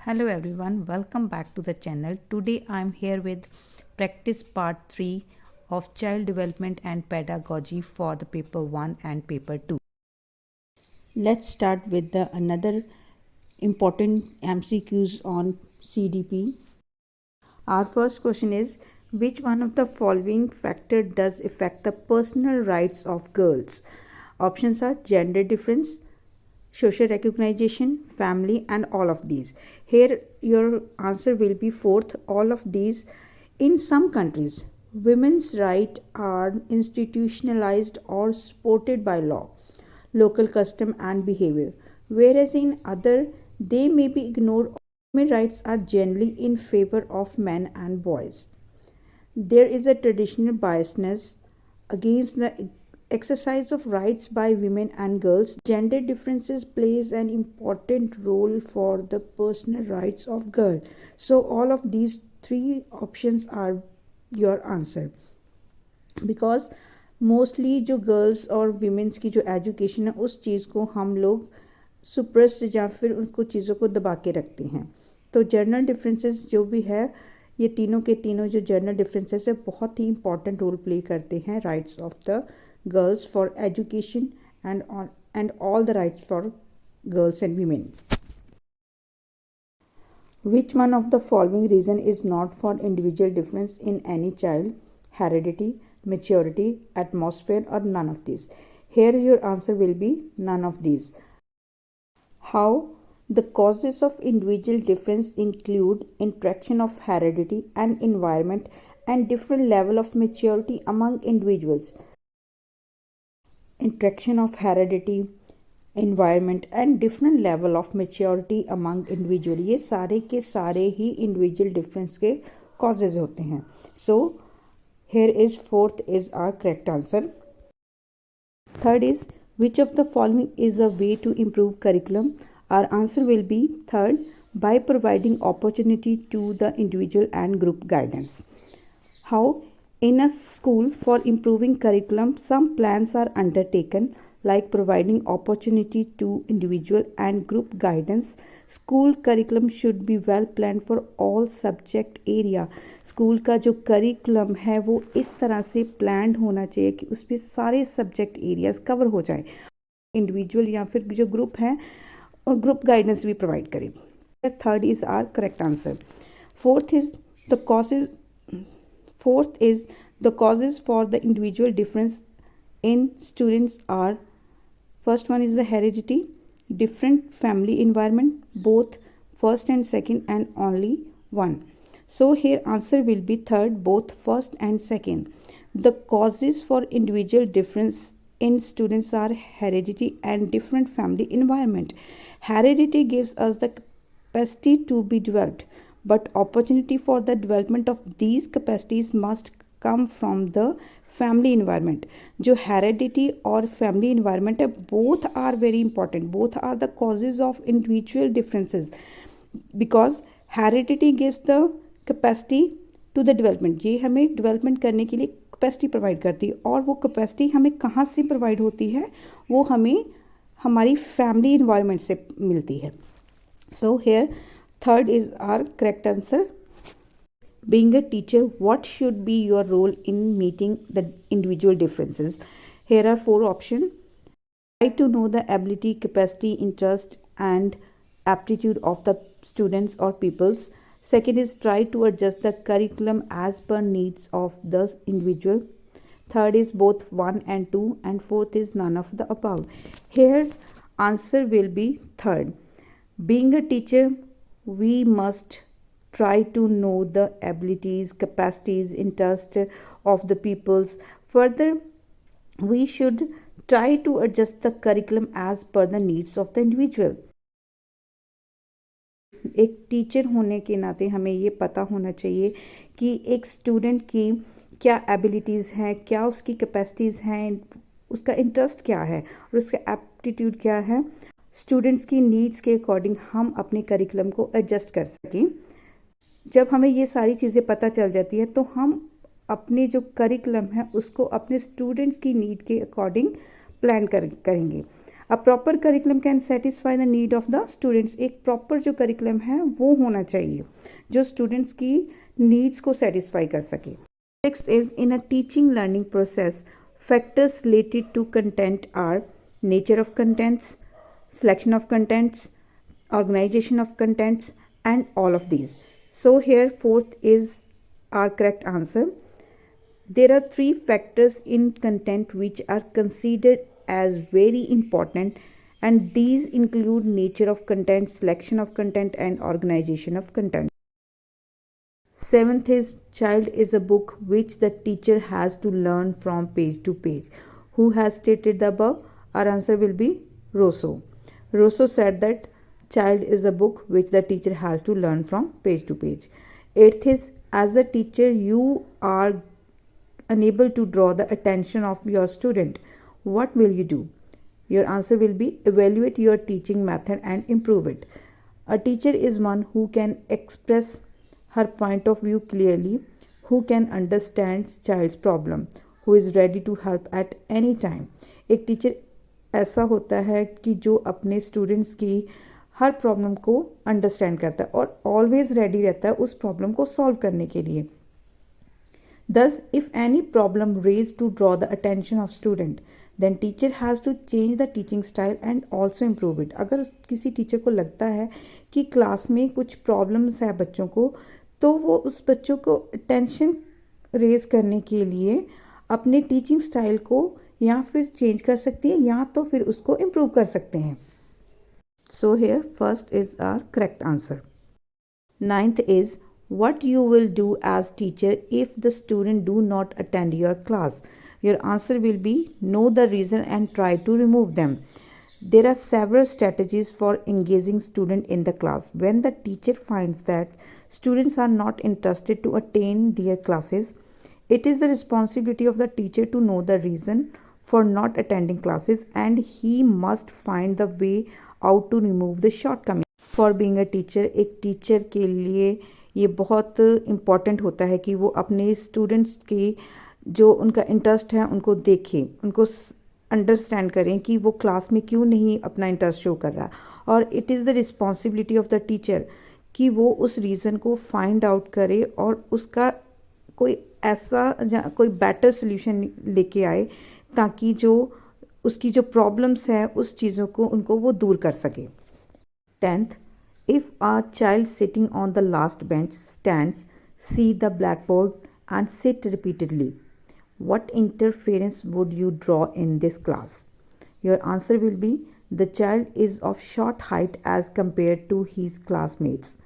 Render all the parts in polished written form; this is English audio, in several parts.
Hello everyone, welcome back to the channel. Today I am here with practice part 3 of child development and pedagogy for the paper 1 and paper 2. Let's start with the another important MCQs on CDP. Our first question is, which one of the following factor does affect the personal rights of girls? Options are gender difference, social recognition, family, and all of these. Here your answer will be fourth, all of these. In some countries, women's rights are institutionalized or supported by law, local custom and behavior, whereas in other they may be ignored. Women's rights are generally in favor of men and boys. There is a traditional biasness against the exercise of rights by women and girls. Gender differences plays an important role for the personal rights of girl. So all of these three options are your answer, because mostly जो girls और women's की जो education है उस चीज़ को हम लोग सुप्रेस्ड या फिर उनको चीज़ों को दबा के रखते हैं. तो जर्नल डिफरेंसेस जो भी है, ये तीनों के तीनों जो जर्नल डिफरेंसेस है बहुत ही इंपॉर्टेंट रोल प्ले करते हैं rights of the girls for education and all the rights for girls and women. Which one of the following reason is not for individual difference in any child? Heredity, maturity, atmosphere, or none of these? Here your answer will be none of these. How? The causes of individual difference include interaction of heredity and environment and different level of maturity among individuals. Interaction of heredity, environment and different level of maturity among individual, ये सारे के सारे ही individual difference के causes होते हैं. So here is fourth is our correct answer. Third is, which of the following is a way to improve curriculum? Our answer will be third, by providing opportunity to the individual and group guidance. How? In a school, for improving curriculum, some plans are undertaken, like providing opportunity to individual and group guidance. School curriculum should be well planned for all subject area. School का जो curriculum है वो इस तरह से planned होना चाहिए कि उसमें सारे सब्जेक्ट एरियाज कवर हो जाए. इंडिविजुअल या फिर जो ग्रुप है और ग्रुप गाइडेंस भी प्रोवाइड करें. Third is our correct answer. Fourth is the causes for the individual difference in students are, first one is the heredity, different family environment, both first and second and only one. So here answer will be third, both first and second. The causes for individual difference in students are heredity and different family environment. Heredity gives us the capacity to be developed, but opportunity for the development of these capacities must come from the family environment. जो heredity और family environment है, both are very important, both are the causes of individual differences, because heredity gives the capacity to the development. ये हमें development करने के लिए capacity provide करती है, और वो capacity हमें कहाँ से provide होती है? वो हमें हमारी family environment से मिलती है. So here third is our correct answer. Being a teacher, what should be your role in meeting the individual differences? Here are four options. Try to know the ability, capacity, interest and aptitude of the students or pupils. Second is, try to adjust the curriculum as per needs of the individual. Third is both 1 and 2, and fourth is none of the above. Here answer will be third. Being a teacher, we must try to know the abilities, capacities, interest of the pupils. Further, we should try to adjust the curriculum as per the needs of the individual. एक teacher होने के नाते हमें ये पता होना चाहिए कि एक स्टूडेंट की क्या एबिलिटीज़ हैं, क्या उसकी कैपेसिटीज़ हैं, उसका इंटरेस्ट क्या है और उसका एप्टीट्यूड क्या है. स्टूडेंट्स की नीड्स के अकॉर्डिंग हम अपने करिकुलम को एडजस्ट कर सकें. जब हमें ये सारी चीज़ें पता चल जाती है तो हम अपने जो करिकुलम है उसको अपने स्टूडेंट्स की नीड के अकॉर्डिंग प्लान करेंगे. A proper curriculum can satisfy the need of the students. एक प्रॉपर जो करिकुलम है वो होना चाहिए जो स्टूडेंट्स की नीड्स को सेटिस्फाई कर सके। Next is in a teaching learning process factors related to content are nature of contents, selection of contents, organization of contents, and all of these. So here fourth is our correct answer. There are three factors in content which are considered as very important, and these include nature of content, selection of content, and organization of content. Seventh is child is a book which the teacher has to learn from page to page. Who has stated the above? Our answer will be Rousseau. Rousseau said that child is a book which the teacher has to learn from page to page. Eighth is as a teacher you are unable to draw the attention of your student. What will you do? Your answer will be evaluate your teaching method and improve it. A teacher is one who can express her point of view clearly, who can understand child's problem, who is ready to help at any time. एक teacher ऐसा होता है कि जो अपने students की हर problem को understand करता है और ऑलवेज रेडी रहता है उस प्रॉब्लम को सॉल्व करने के लिए। Thus, if any problem raised to draw the attention of student, then teacher has to change the teaching style and also improve it. अगर किसी टीचर को लगता है कि क्लास में कुछ प्रॉब्लम्स है बच्चों को, तो वो उस बच्चों को अटेंशन रेज करने के लिए अपने टीचिंग स्टाइल को या फिर चेंज कर सकती है या तो फिर उसको इम्प्रूव कर सकते हैं। So here first is our correct answer. Ninth is what you will do as teacher if the student do not attend your class. Your answer will be know the reason and try to remove them. There are several strategies for engaging student in the class. When the teacher finds that students are not interested to attend their classes, it is the responsibility of the teacher to know the reason for not attending classes and he must find the way out to remove the shortcoming. For being a teacher, एक teacher के लिए ये बहुत important होता है कि वो अपने स्टूडेंट्स की जो उनका इंटरेस्ट है उनको देखें, उनको अंडरस्टैंड करें कि वो क्लास में क्यों नहीं अपना इंटरेस्ट शो कर रहा। और it is the responsibility of the teacher कि वो उस रीज़न को फाइंड आउट करे और उसका कोई ऐसा कोई बेटर सोल्यूशन लेके आए ताकि जो उसकी जो प्रॉब्लम्स है उस चीज़ों को उनको वो दूर कर सके। 10th, if a child sitting on the last bench stands, see the blackboard and sit repeatedly, what interference would you draw in this class? Your answer will be the child is of short height as compared to his classmates.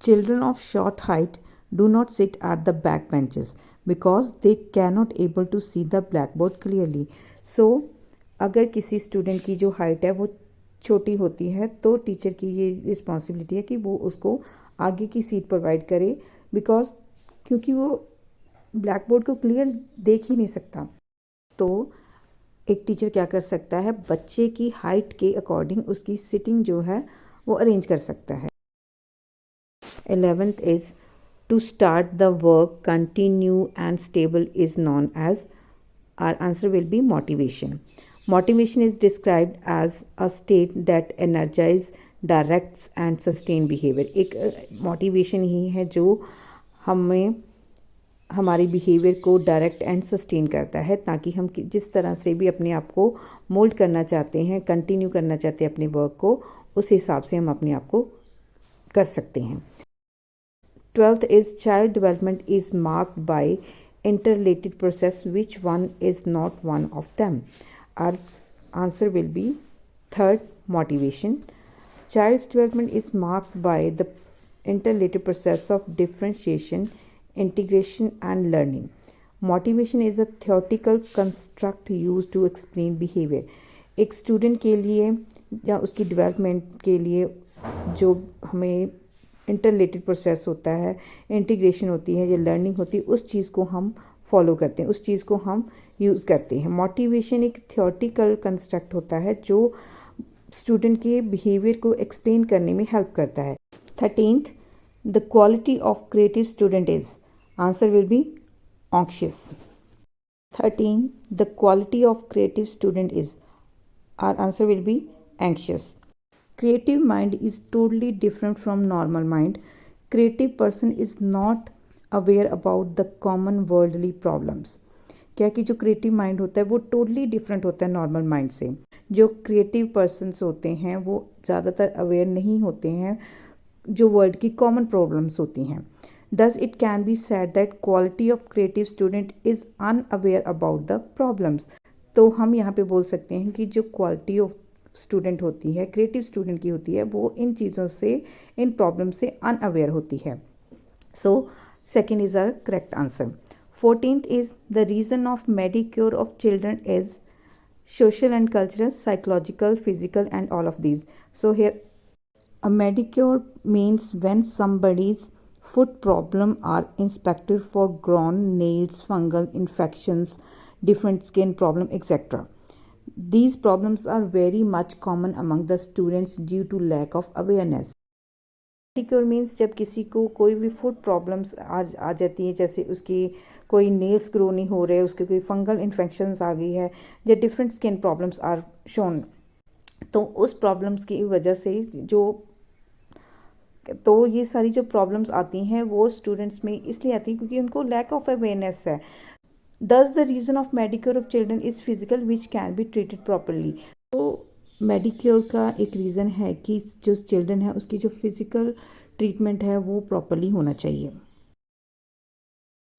Children of short height do not sit at the back benches because they cannot able to see the blackboard clearly. So अगर किसी student की जो height है वो छोटी होती है तो टीचर की ये रिस्पॉन्सिबिलिटी है कि वो उसको आगे की सीट प्रोवाइड करे बिकॉज क्योंकि वो ब्लैक बोर्ड को क्लियर देख ही नहीं सकता। तो एक टीचर क्या कर सकता है, बच्चे की हाइट के अकॉर्डिंग उसकी सिटिंग जो है वो अरेंज कर सकता है। 11th is to start the work continue and stable is non age, our answer will be motivation. Motivation is described as a state that energizes, directs and sustain behavior. एक motivation ही है जो हमें हमारी behaviour को direct and sustain करता है ताकि हम जिस तरह से भी अपने आप को मोल्ड करना चाहते हैं, कंटिन्यू करना चाहते हैं अपने वर्क को, उस हिसाब से हम अपने आप को कर सकते हैं। 12th is child development is marked by interrelated process, which one is not one of them. Our answer will be third, motivation. Child's development is marked by the interrelated process of differentiation, integration and learning. Motivation is a theoretical construct used to explain behavior. एक student के लिए या उसकी development के लिए जो हमें interrelated process होता है, इंटीग्रेशन होती है या लर्निंग होती है, उस चीज़ को हम फॉलो करते हैं, उस चीज़ को हम यूज़ करते हैं। मोटिवेशन एक थियोरटिकल कंस्ट्रक्ट होता है जो स्टूडेंट के बिहेवियर को एक्सप्लेन करने में हेल्प करता है। 13th, the quality of creative student is, answer will B anxious. 13, the quality of creative student is Our answer will be anxious. Creative mind is totally different from normal mind. Creative person is not aware about the common worldly problems. क्या कि जो creative mind होता है वो totally different होता है normal mind से. जो क्रिएटिव पर्सन्स होते हैं वो ज़्यादातर अवेयर नहीं होते हैं जो वर्ल्ड की कॉमन प्रॉब्लम्स होती हैं. Thus, it can be said that quality of creative student is unaware about the problems. तो हम यहाँ पे बोल सकते हैं कि जो क्वालिटी ऑफ स्टूडेंट होती है, क्रिएटिव स्टूडेंट की होती है, वो इन चीज़ों से, इन प्रॉब्लम से अनअवेयर होती है. So second is our correct answer. 14th is the reason of medicure of children is social and cultural, psychological, physical, and all of these. So here a medicure means when somebody's foot problem are inspected for grown nails, fungal infections, different skin problem, etc. These problems are very much common among the students due to lack of awareness. मेडिक्योर means जब किसी को कोई भी food problems आ जाती है, जैसे उसकी कोई नेल्स ग्रो नहीं हो रहे, उसके कोई फंगल इन्फेक्शंस आ गई है या different skin problems are shown, तो उस प्रॉब्लम्स की वजह से तो ये सारी जो प्रॉब्लम्स आती हैं वो स्टूडेंट्स में इसलिए आती हैं क्योंकि उनको लैक ऑफ अवेयरनेस है. Thus, the reason of medicure of children is physical, which can be treated properly. तो मेडिक्योर का एक रीज़न है कि जो चिल्ड्रन है उसकी जो फिज़िकल ट्रीटमेंट है वो प्रॉपरली होना चाहिए.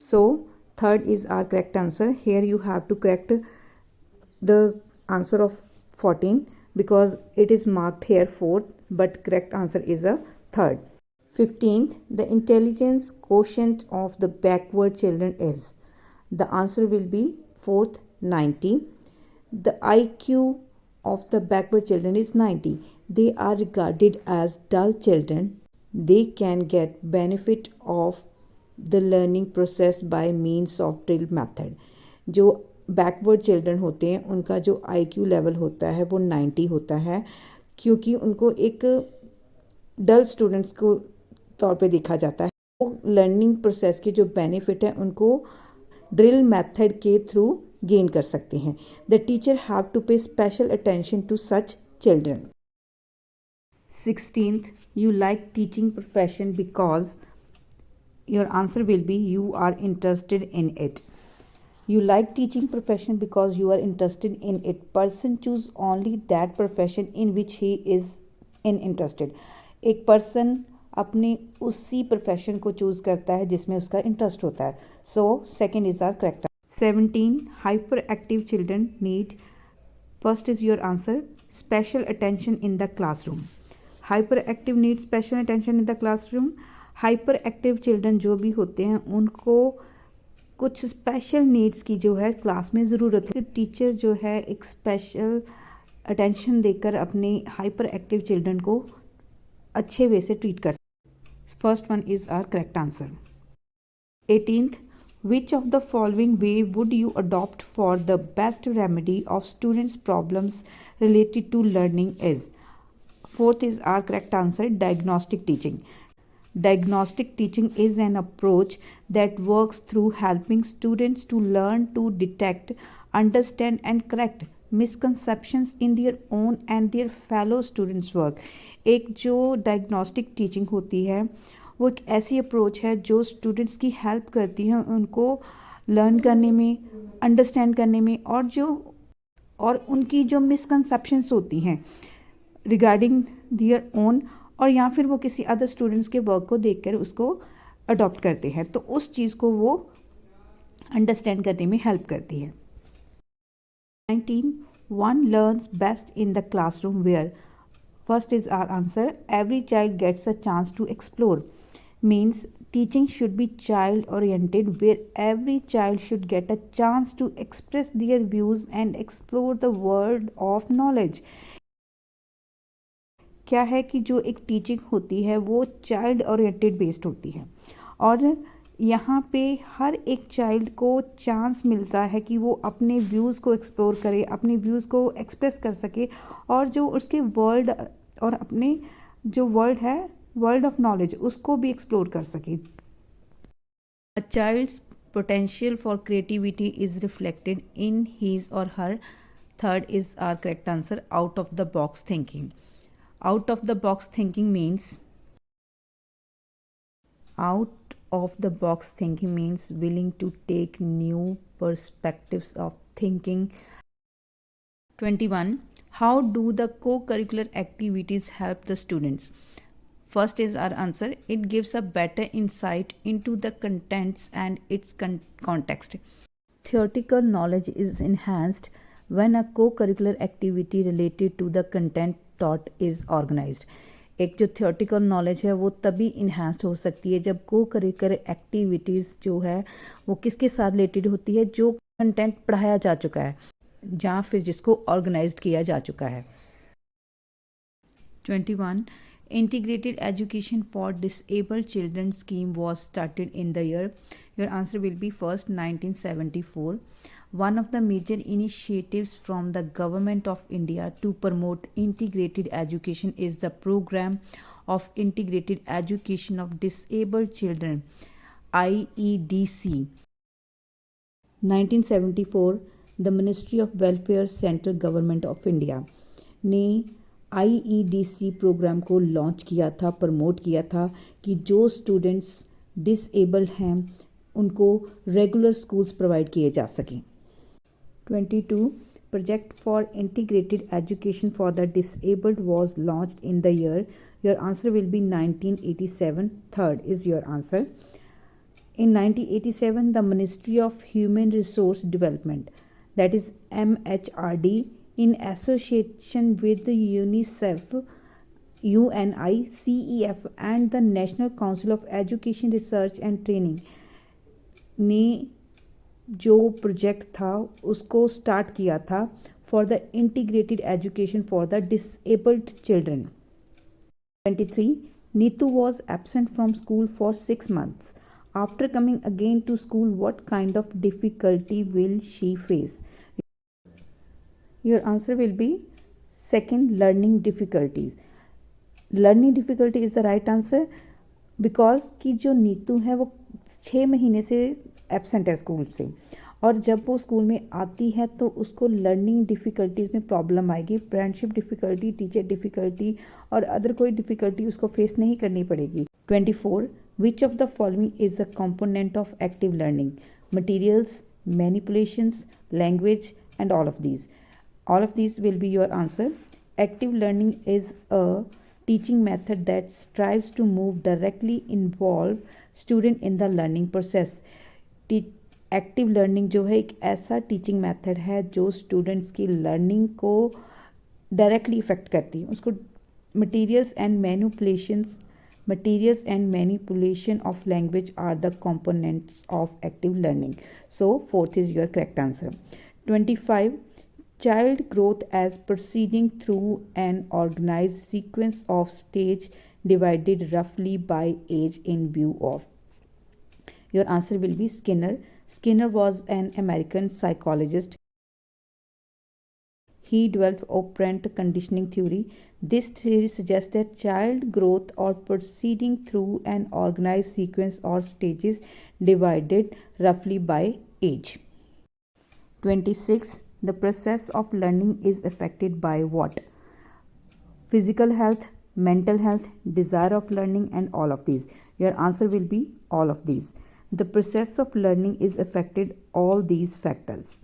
So third is our correct answer. Here you have to correct the answer of 14 because it is marked here 4th, but correct answer is a 3rd. 15th, the intelligence quotient of the backward children is. The answer will be 4th, 90. The IQ of the backward children is 90. They are regarded as dull children. They can get benefit of the learning process by means of drill method. जो backward children होते हैं उनका जो IQ level होता है वो 90 होता है क्योंकि उनको एक डल स्टूडेंट्स को तौर पे देखा जाता है. वो लर्निंग प्रोसेस के जो बेनिफिट है उनको ड्रिल मेथड के थ्रू गेन कर सकते हैं. The teacher have to pay special attention to such children. 16th, you like teaching profession because your answer will be you are interested in it. You like teaching profession because you are interested in it. Person choose only that profession in which he is interested. एक person अपने उसी profession को choose करता है जिसमें उसका interest होता है. So second is our correct. 17, hyperactive children need. First is your answer special attention in the classroom. Hyperactive need special attention in the classroom. Hyperactive children जो भी होते हैं उनको कुछ स्पेशल नीड्स की जो है class में ज़रूरत है. टीचर जो है एक स्पेशल अटेंशन देकर अपने हाइपर एक्टिव चिल्ड्रन को अच्छे वे से ट्रीट कर. First one is our correct answer. 18th, which of the following way would you adopt for the best remedy of students problems related to learning is. Fourth is our correct answer diagnostic teaching. Diagnostic teaching is an approach that works through helping students to learn to detect, understand and correct misconceptions in their own and their fellow students' work. एक जो diagnostic teaching होती है वो एक ऐसी approach है जो students की हेल्प करती है उनको लर्न करने में, अंडरस्टैंड करने में और उनकी जो मिसकंसेप्शंस होती हैं रिगार्डिंग देयर ओन और या फिर वो किसी अदर स्टूडेंट्स के वर्क को देखकर उसको अडॉप्ट करते हैं तो उस चीज़ को वो अंडरस्टैंड करने में हेल्प करती है. 19, one learns best in the classroom where. First is our answer every child gets a chance to explore. Means teaching should be child oriented where every child should get a chance to express their views and explore the world of knowledge. क्या है कि जो एक teaching होती है वो child oriented based होती है और यहाँ पे हर एक चाइल्ड को चांस मिलता है कि वो अपने व्यूज़ को एक्सप्लोर करे, अपने व्यूज़ को एक्सप्रेस कर सके और जो उसके वर्ल्ड और अपने जो वर्ल्ड है वर्ल्ड ऑफ नॉलेज उसको भी एक्सप्लोर कर सके. A child's potential for creativity is reflected in his or her Third is our correct answer, out of the box thinking. Out of the box thinking means willing to take new perspectives of thinking. 21. How do the co-curricular activities help the students? First is our answer. It gives a better insight into the contents and its context. Theoretical knowledge is enhanced when a co-curricular activity related to the content taught is organized. एक जो theoretical knowledge है वो तभी enhanced हो सकती है जब को करिकुलर एक्टिविटीज़ जो है वो किसके साथ रिलेटेड होती है, जो कंटेंट पढ़ाया जा चुका है या फिर जिसको ऑर्गेनाइज्ड किया जा चुका है. 21. Integrated Education for Disabled Children scheme was started in the year. Your answer will be first 1974. One of the major initiatives from the Government of India to promote integrated education is the Program of Integrated Education of Disabled Children, IEDC. 1974, the Ministry of Welfare, Central Government of India ने IEDC programme को launch किया था, promote किया था कि जो students disabled हैं उनको रेगुलर स्कूल्स प्रोवाइड किए जा सकें. 22. Project for Integrated Education for the Disabled was launched in the year. Your answer will be 1987. Third is your answer. In 1987, the Ministry of Human Resource Development, that is MHRD, in association with the UNICEF, UNICEF and the National Council of Education Research and Training ने जो project था उसको start किया था for the integrated education for the disabled children. 23. Neetu was absent from school for 6 months. After coming again to school, what kind of difficulty will she face? Your answer will be second, learning difficulties. Learning difficulty is the right answer because कि जो नीतू है वो 6 महीने से absent है school से, और जब वो स्कूल में आती है तो उसको लर्निंग डिफ़िकल्टीज़ में प्रॉब्लम आएगी. फ्रेंडशिप डिफ़िकल्टी, टीचर डिफ़िकल्टी और अदर कोई डिफ़िकल्टी उसको फेस नहीं करनी पड़ेगी. 24. Which of the following is a component of active learning? Materials, manipulations, language, and all of these. All of these will be your answer. Active learning is a teaching method that strives to move directly involve student in the learning process. Active learning जो है एक ऐसा teaching method है जो students की learning को directly effect करती है. उसको materials and manipulation of language are the components of active learning. So fourth is your correct answer. 25. Child growth as proceeding through an organized sequence of stage divided roughly by age in view of. Your answer will be Skinner. Skinner was an American psychologist. He developed operant conditioning theory. This theory suggests that child growth or proceeding through an organized sequence or stages divided roughly by age. 26. The process of learning is affected by what? Physical health, mental health, desire of learning, and all of these. Your answer will be all of these. The process of learning is affected all these factors.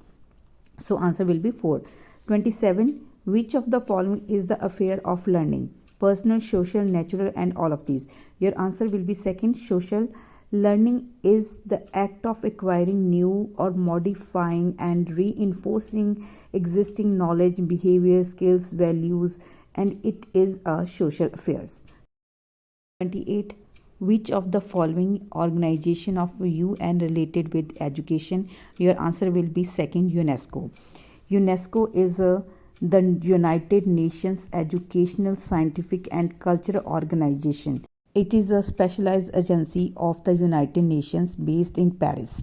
So answer will be 4. 27. Which of the following is the affair of learning? Personal, social, natural, and all of these. Your answer will be second, social. Learning is the act of acquiring new or modifying and reinforcing existing knowledge, behavior, skills, values, and it is a social affairs. 28. Which of the following organization of UN related with education? Your answer will be second, UNESCO. UNESCO is the United Nations Educational, Scientific and Cultural Organization. It is a specialized agency of the United Nations based in Paris.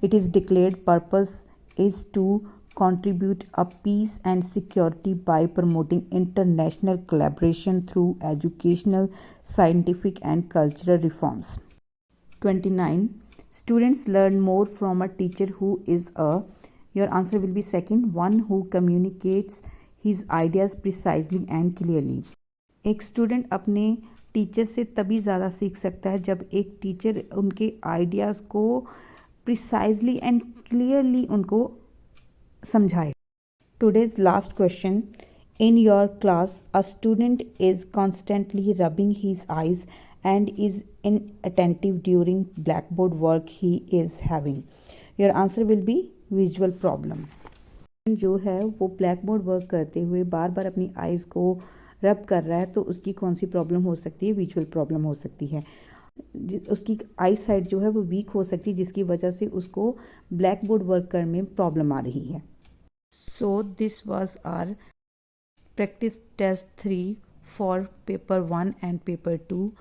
Its declared purpose is to contribute a peace and security by promoting international collaboration through educational, scientific and cultural reforms. 29. Students learn more from a teacher who is a Your answer will be second, one who communicates his ideas precisely and clearly. एक student अपने teacher से तभी ज़्यादा सीख सकता है जब एक टीचर उनके आइडियाज़ को प्रिसाइजली एंड क्लियरली उनको समझाए. Today's last question. In your class, a student is constantly rubbing his eyes and is inattentive during blackboard work he is having. Your answer will be visual problem. जो है वो blackboard work करते हुए बार बार अपनी eyes को रब कर रहा है, तो उसकी कौन सी प्रॉब्लम हो सकती है? विजुअल प्रॉब्लम हो सकती है. उसकी आई साइट जो है वो वीक हो सकती है, जिसकी वजह से उसको ब्लैकबोर्ड वर्क करने में प्रॉब्लम आ रही है. So this was our practice test 3 for paper 1 and paper 2.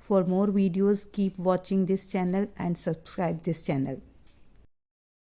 For more videos, keep watching this channel and subscribe this channel.